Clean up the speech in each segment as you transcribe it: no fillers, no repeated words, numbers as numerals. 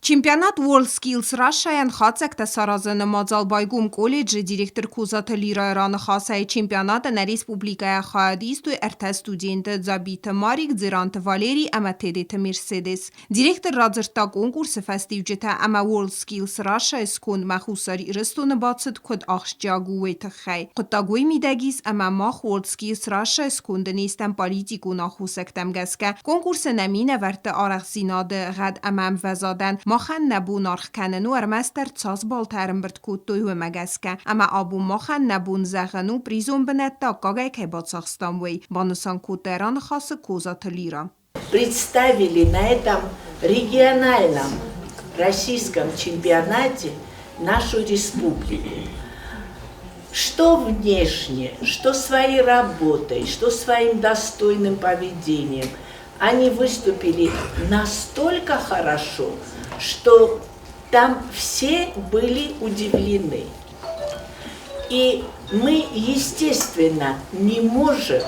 Чемпионат WorldSkills Russia خاصك تسارازن مازال بايگوم كوليج ديريكتور كوزات ليرا ران خاصة چمپيونات نا ريسبوبليكا خاديستو ارتستو دينت زابيت ماريك زيرانت فاليري اما تيدت مرسيدس ديريكتور رازرتا كونكورس فستيوجتا اما WorldSkills Russia سكون مخوصاري رستو نباتست كود اخش جاگوه تخي قطاگوه ميداگيس اما ماخ WorldSkills Russia سكون دنيستن پاليتيكو ناخوصك تمگسكا كونكورس نمينه ورت آرخ زيناد غد امام وزادن ماخن نبون آرخ کننو ارمستر تساز بالترم برد کود و مگسکه اما آبو ماخن نبون زغنو پریزون بنت تا کاگه که بادساخستان وی بانسان کود دران خاص کوزات لیرا. Представили на этом региональном российском чемпионате нашу республику. Что внешне, что своей работой, что своим достойным поведением. Они выступили настолько хорошо, что там все были удивлены. И мы, естественно, не можем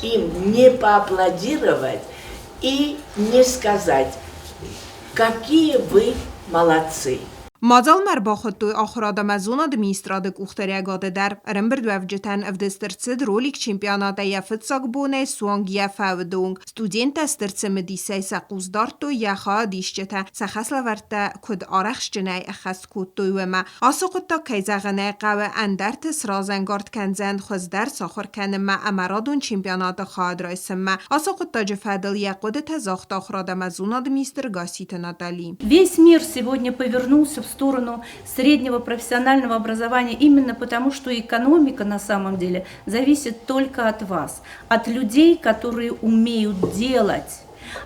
им не поаплодировать и не сказать, какие вы молодцы. مازال مرباخت توی آخراد مزونا دمیستراد کوختریگاده در رنبرد وفجتن افدسترسد رولیک چمپیونات یا فتساق بونه سوانگ یا فاودونگ ستودینت استرس مدیسه سقوزدارتو یا خواه دیشجتا سخصل ورته کد آرخش جنای اخست کود توی وما آساقتا کیزاغنه قوه اندرت سرازنگارد کنزند خوزدر ساخر کنما امرادون چمپیونات خواد رایسما آساقتا جفادل یا قدت زاخت آخراد مزونا دمیستر گاسیت ناتالی. Весь мир сегодня повернулся в сторону среднего профессионального образования именно потому, что экономика на самом деле зависит только от вас, от людей, которые умеют делать.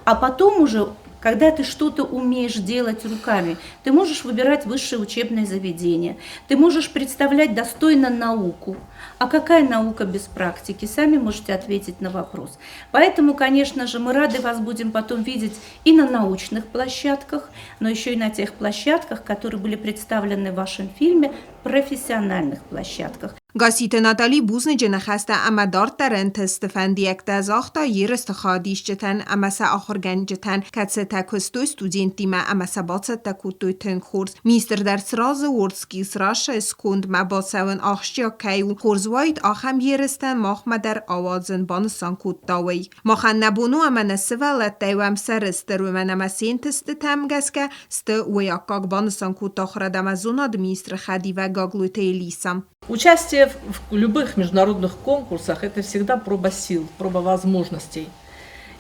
А потом уже, когда ты что-то умеешь делать руками, ты можешь выбирать высшее учебное заведение, ты можешь представлять достойно науку. А какая наука без практики? Сами можете ответить на вопрос. Поэтому, конечно же, мы рады вас будем потом видеть и на научных площадках, но еще и на тех площадках, которые были представлены в вашем фильме, профессиональных площадках. گاسیت ناتالی بوزن جنخسته اما دارت ترن تستفند یک تزاختا یرست خادیش جتن اما سا آخر گنجتن کت سه تکستو استودینتی ما اما سا بات سه تکوتوی تن خورز میستر در سراز WorldSkills Russia اسکوند ما با سوان آخشیا کیو خورزوایت آخم یرستن ماخ ما در آوازن بانسان کود داوی ماخن نبونو اما نسوالت دیوام سرستر و من اما سین تست تمگسکه ست ویاکاک بانسان کود تاخره دمزونا دمیستر خدی و گاگلوتی لیسم. Участие в любых международных конкурсах – это всегда проба сил, проба возможностей.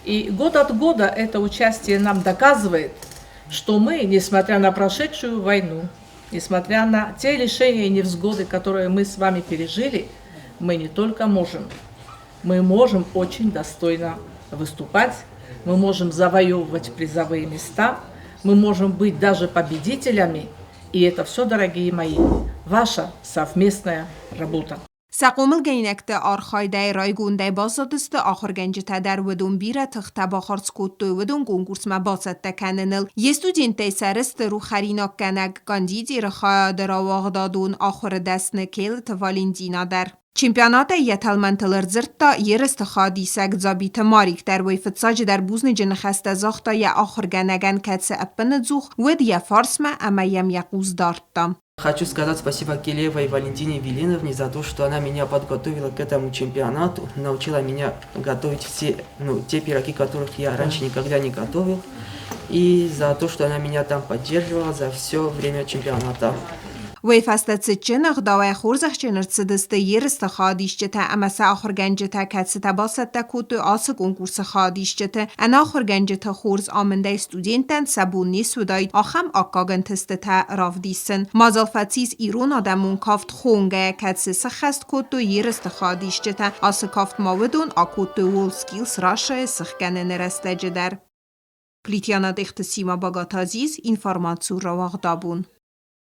И год от года это участие нам доказывает, что мы, несмотря на прошедшую войну, несмотря на те лишения и невзгоды, которые мы с вами пережили, мы не только можем, мы можем очень достойно выступать, мы можем завоевывать призовые места, мы можем быть даже победителями. И это все, дорогие мои, ваша совместная работа. سقومل گینکت آرخایده رایگونده بازدست آخر گنجته در ودون بیره تخته باخر سکوتو ودون گونگورس ما بازد تکننل یه ستودینته سرست رو خرینا کنگ گاندیدی رخواه در واغدادون آخر دست نکیل توالیندینا در چمپیونات یتلمنتلر زرتا یرست خادی سگ زابیت ماریک در ویفتساج در بوزن جنخسته زاختا یا آخر گنگن کتس اپن زوخ ود یا فارسما اما یم یقوز دارتا. Хочу сказать спасибо Килеевой Валентине Велиновне за то, что она меня подготовила к этому чемпионату, научила меня готовить все, те пироги, которых я раньше никогда не готовил, и за то, что она меня там поддерживала за все время чемпионата. وی فستت چنخ داوی خورزخ چنرت دست یرست خادیش جته اما سه آخر گنجته کت سه تباست تکوت آس کنکورس خادیش جته ان آخر گنجته خورز آمنده استودینتن سبون نیس وداید آخم آکاگن تست تا راف دیسن مازال فتیز ایرون آدمون کافت خونگه کت سه سخست کوتو یرست خادیش جته آس کافت ماودون آکوتو WorldSkills Russia سخگن نرسته جدر پلیتیانات اختصیما باگات عزیز اینفارماتسو رواق دابون